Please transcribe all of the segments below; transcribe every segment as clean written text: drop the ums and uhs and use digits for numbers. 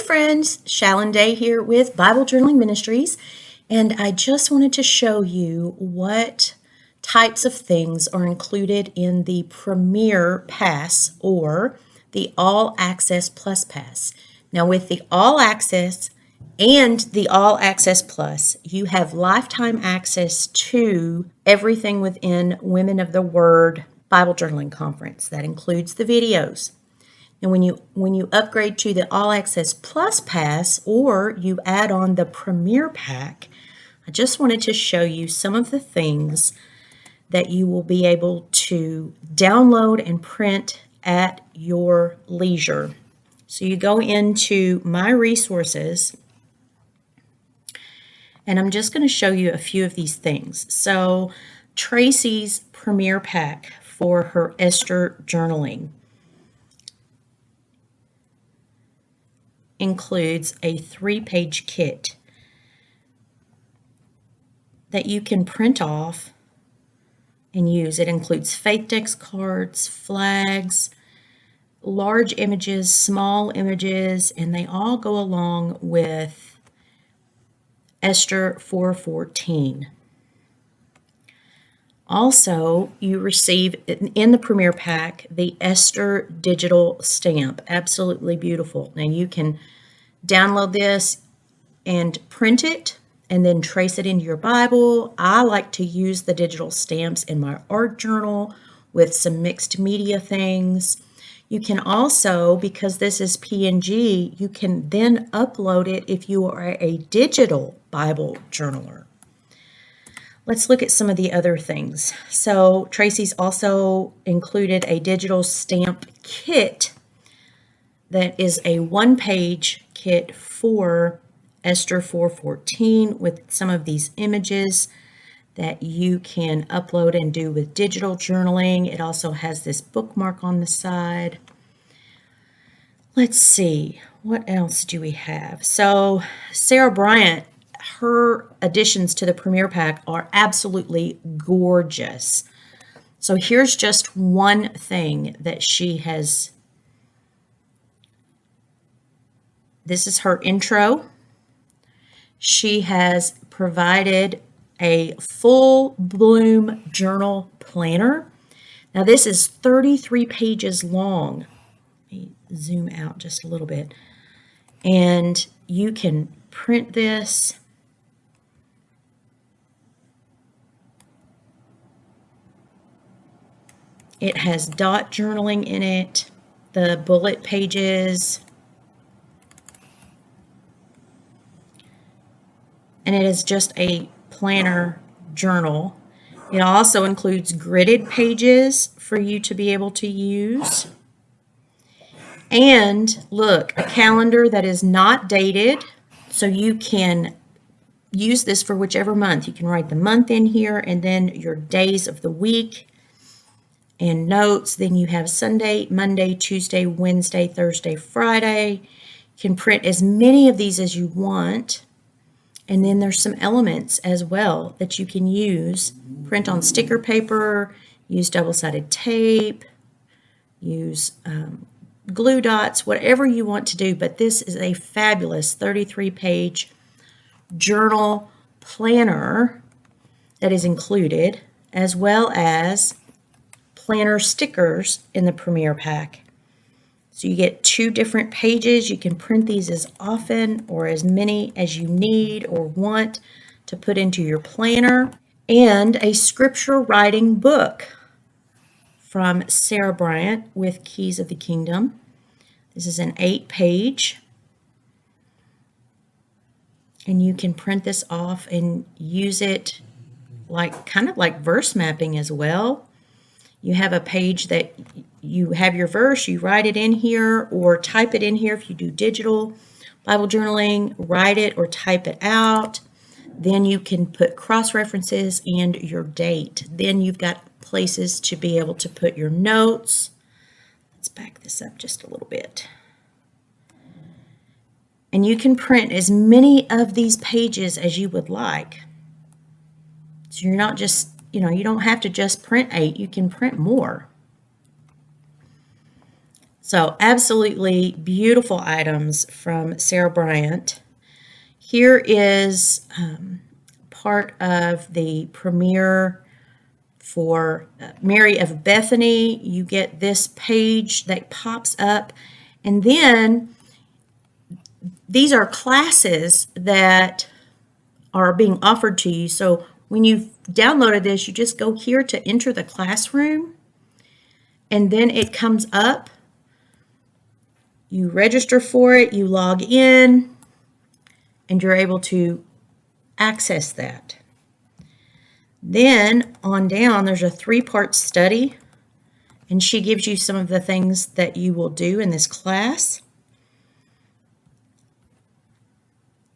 friends, Shalon Day here with Bible Journaling Ministries, and I just wanted to show you what types of things are included in the Premier Pass or the All Access Plus Pass. Now with the All Access and the All Access Plus, you have lifetime access to everything within Women of the Word Bible Journaling Conference. That includes the videos. And when you upgrade to the All Access Plus Pass or you add on the Premier Pack, I just wanted to show you some of the things that you will be able to download and print at your leisure. So you go into My Resources, and I'm just going to show you a few of these things. So Tracy's Premier Pack for her Esther journaling includes a 3-page kit that you can print off and use. It includes faith text cards, flags, large images, small images, and they all go along with Esther 4:14. Also, you receive in the Premier Pack the Esther digital stamp. Absolutely beautiful. Now you can download this and print it and then trace it into your Bible. I like to use the digital stamps in my art journal with some mixed media things. You can also, because this is PNG, you can then upload it if you are a digital Bible journaler. Let's look at some of the other things. So Tracy's also included a digital stamp kit that is a 1-page kit for Esther 4:14 with some of these images that you can upload and do with digital journaling. It also has this bookmark on the side. Let's see, what else do we have? So Sarah Bryant, her additions to the Premier Pack are absolutely gorgeous. So here's just one thing that she has. This is her intro. She has provided a full bloom journal planner. Now this is 33 pages long. Let me zoom out just a little bit. And you can print this. It has dot journaling in it, the bullet pages, and it is just a planner journal. It also includes gridded pages for you to be able to use. And look, a calendar that is not dated, so you can use this for whichever month. You can write the month in here and then your days of the week and notes. Then you have Sunday, Monday, Tuesday, Wednesday, Thursday, Friday. You can print as many of these as you want. And then there's some elements as well that you can use. Print on sticker paper, use double-sided tape, use glue dots, whatever you want to do. But this is a fabulous 33-page journal planner that is included, as well as planner stickers in the Premier Pack. So you get 2 different pages. You can print these as often or as many as you need or want to put into your planner. And a scripture writing book from Sarah Bryant with Keys of the Kingdom. This is an 8-page. And you can print this off and use it kind of like verse mapping as well. You have a page that you have your verse, you write it in here or type it in here if you do digital Bible journaling, write it or type it out. Then you can put cross-references and your date. Then you've got places to be able to put your notes. Let's back this up just a little bit. And you can print as many of these pages as you would like. So you're not just, you don't have to just print 8, you can print more. So absolutely beautiful items from Sarah Bryant. Here is part of the premiere for Mary of Bethany. You get this page that pops up, and then these are classes that are being offered to you. So when you've downloaded this, you just go here to enter the classroom, and then it comes up. You register for it, you log in, and you're able to access that. Then on down, there's a 3-part study, and she gives you some of the things that you will do in this class.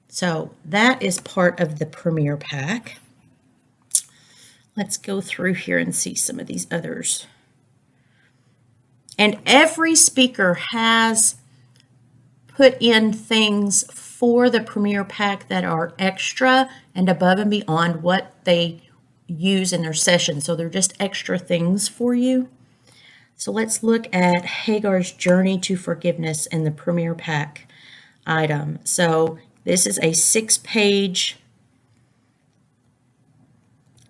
So that is part of the Premier Pack. Let's go through here and see some of these others. And every speaker has put in things for the Premier Pack that are extra and above and beyond what they use in their session. So they're just extra things for you. So let's look at Hagar's Journey to Forgiveness in the Premier Pack item. So this is a 6-page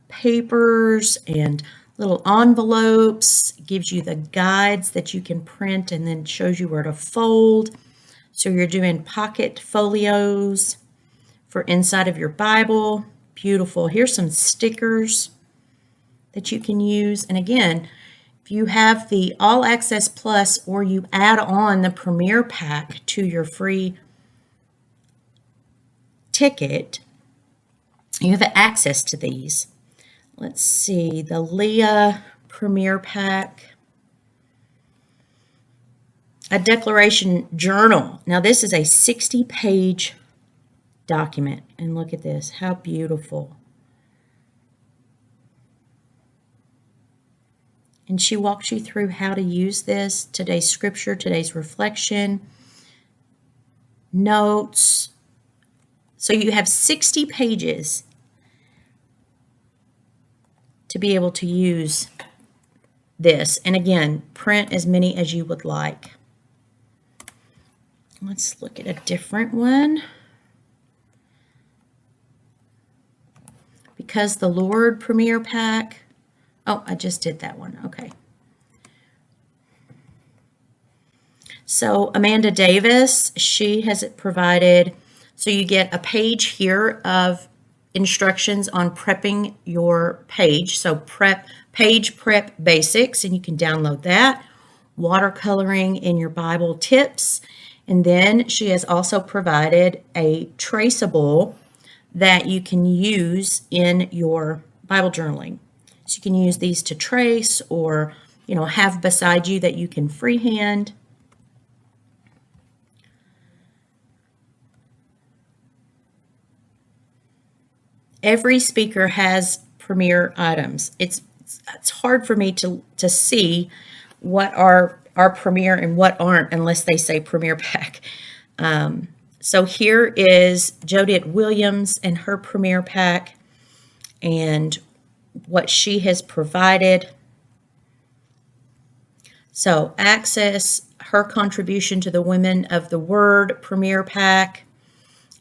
papers and little envelopes. It gives you the guides that you can print and then shows you where to fold. So you're doing pocket folios for inside of your Bible. Beautiful. Here's some stickers that you can use. And again, if you have the All Access Plus or you add on the Premier Pack to your free ticket, you have access to these. Let's see, the Leah Premier Pack. A declaration journal. Now this is a 60-page document. And look at this, how beautiful. And she walks you through how to use this, today's scripture, today's reflection, notes. So you have 60 pages to be able to use this. And again, print as many as you would like. Let's look at a different one. Because the Lord Premier Pack. Oh, I just did that one. Okay. So Amanda Davis, she has provided, so you get a page here of instructions on prepping your page. So page prep basics, and you can download that. Watercoloring in your Bible tips. And then she has also provided a traceable that you can use in your Bible journaling. So you can use these to trace or, have beside you that you can freehand. Every speaker has premier items. It's hard for me to see what are premier and what aren't unless they say Premier Pack. So here is Jodette Williams and her Premier Pack and what she has provided. So access her contribution to the Women of the Word Premier Pack.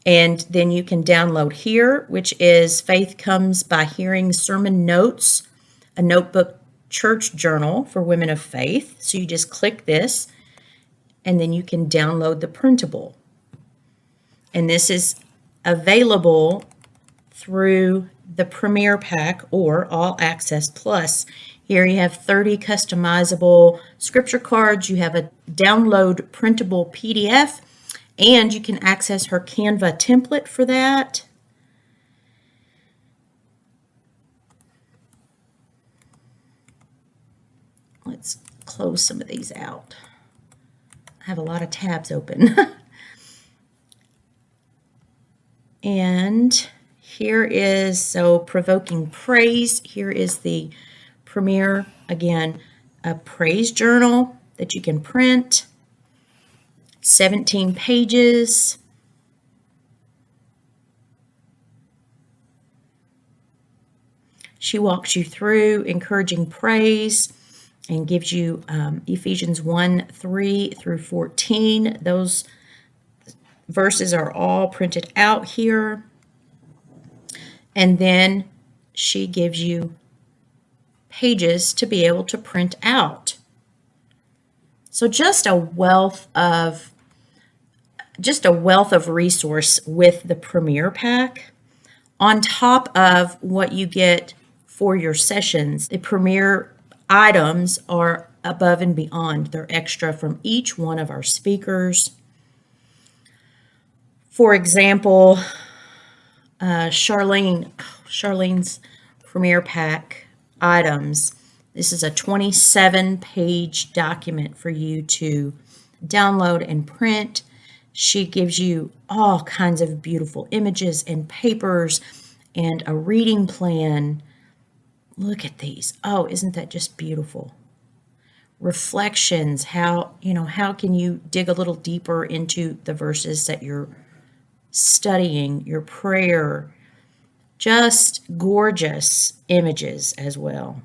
And then you can download here, which is Faith Comes by Hearing Sermon Notes, a notebook church journal for women of faith. So you just click this, and then you can download the printable. And this is available through the Premier Pack or All Access Plus. Here you have 30 customizable scripture cards. You have a download printable PDF. And you can access her Canva template for that. Let's close some of these out. I have a lot of tabs open. And here is, so provoking praise. Here is the Premier, again, a praise journal that you can print. 17 pages. She walks you through encouraging praise. and gives you Ephesians 1:3 through 14. Those verses are all printed out here. And then she gives you pages to be able to print out. So just a wealth of resource with the Premier Pack. On top of what you get for your sessions, the Premier items are above and beyond. They're extra from each one of our speakers. For example, Charlene's Premier Pack items. This is a 27-page document for you to download and print. She gives you all kinds of beautiful images and papers and a reading plan. Look at these. Oh, isn't that just beautiful? Reflections, how can you dig a little deeper into the verses that you're studying, your prayer. Just gorgeous images as well.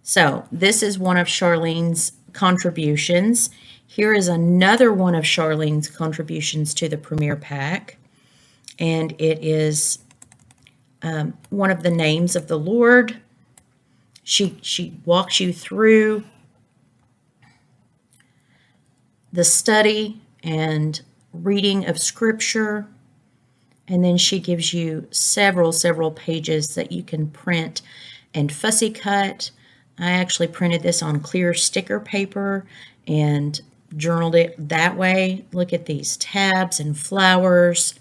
So this is one of Charlene's contributions. Here is another one of Charlene's contributions to the Premier Pack, and it is one of the names of the Lord. She walks you through the study and reading of Scripture, and then she gives you several pages that you can print and fussy cut. I actually printed this on clear sticker paper and journaled it that way. Look at these tabs and flowers.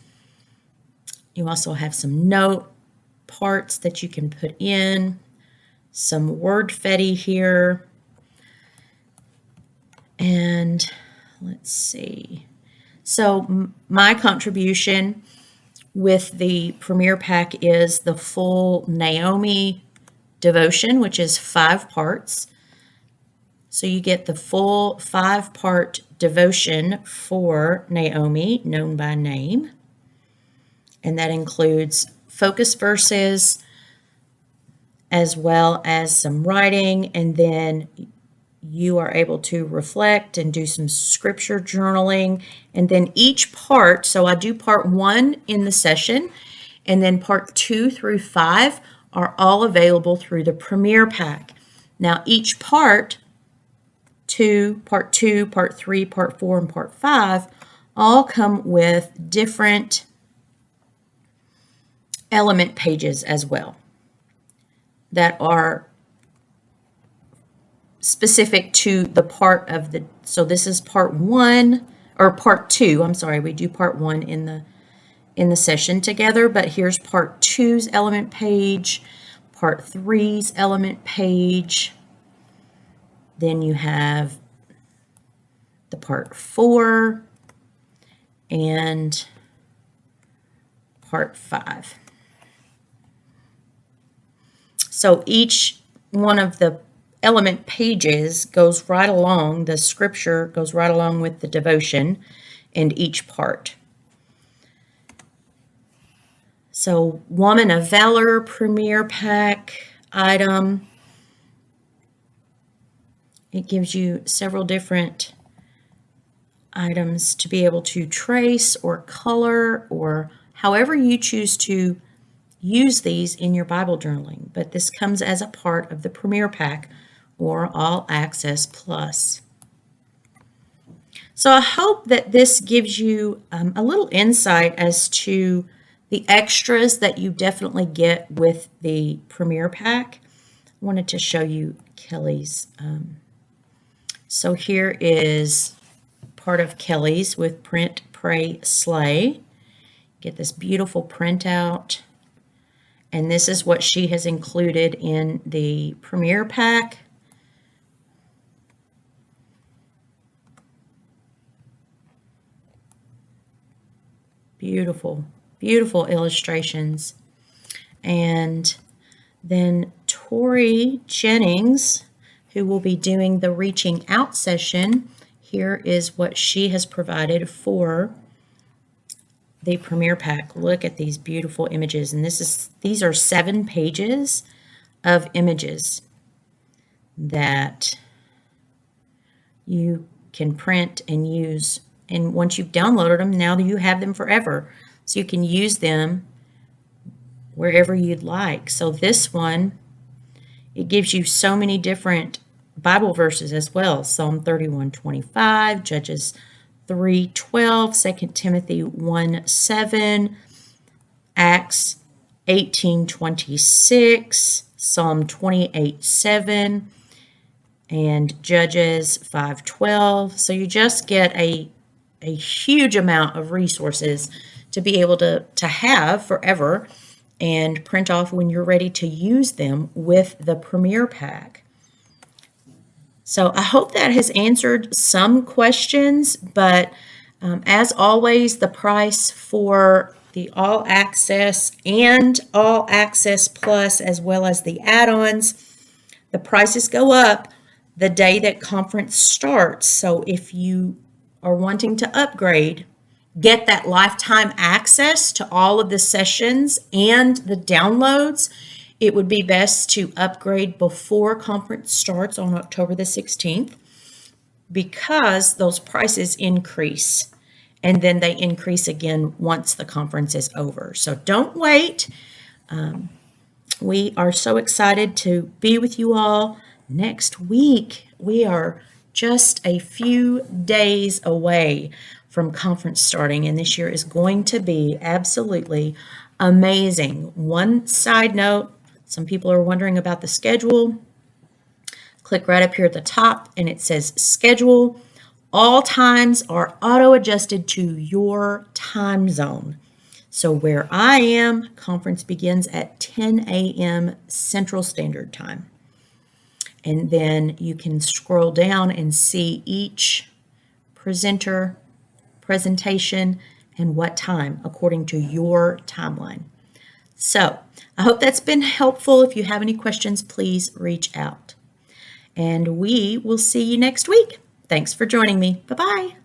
You also have some note parts that you can put in, some word fetty here. And let's see. So my contribution with the Premier Pack is the full Naomi devotion, which is 5 parts. So you get the full 5-part devotion for Naomi, known by name. And that includes focus verses as well as some writing, and then you are able to reflect and do some scripture journaling. And then each part, so I do part 1 in the session, and then part 2 through 5 are all available through the Premier Pack. Now each part 2, part 3, part 4, and part 5 all come with different element pages as well that are specific to the part of the, so this is part 1, or part 2, I'm sorry, we do part 1 in the session together, but here's part 2's element page, part 3's element page, then you have the part 4 and part 5. So each one of the element pages goes right along, the scripture goes right along with the devotion and each part. So Woman of Valor Premier Pack item. It gives you several different items to be able to trace or color or however you choose to use these in your Bible journaling. But this comes as a part of the Premier Pack or All Access Plus. So I hope that this gives you a little insight as to the extras that you definitely get with the Premier Pack. I wanted to show you Kelly's. So here is part of Kelly's with Print, Pray, Slay. Get this beautiful printout. And this is what she has included in the Premier Pack. Beautiful, beautiful illustrations. And then Tori Jennings, who will be doing the Reaching Out session, here is what she has provided for the Premier Pack. Look at these beautiful images, and these are 7 pages of images that you can print and use. And once you've downloaded them, now you have them forever. So you can use them wherever you'd like. So this one, it gives you so many different Bible verses as well. Psalm 31:25, Judges 3:12, 2 Timothy 1:7, Acts 18:26, Psalm 28:7, and Judges 5:12. So you just get a huge amount of resources to be able to have forever and print off when you're ready to use them with the Premier Pack. So I hope that has answered some questions, but as always, the price for the All Access and All Access Plus, as well as the add-ons, the prices go up the day that conference starts. So if you are wanting to upgrade, get that lifetime access to all of the sessions and the downloads, it would be best to upgrade before conference starts on October the 16th, because those prices increase, and then they increase again once the conference is over. So don't wait. We are so excited to be with you all next week. We are just a few days away from conference starting, and this year is going to be absolutely amazing. One side note, some people are wondering about the schedule. Click right up here at the top and it says schedule. All times are auto-adjusted to your time zone. So where I am, conference begins at 10 a.m. Central Standard Time. And then you can scroll down and see each presenter, presentation, and what time according to your timeline. So I hope that's been helpful. If you have any questions, please reach out. And we will see you next week. Thanks for joining me. Bye-bye.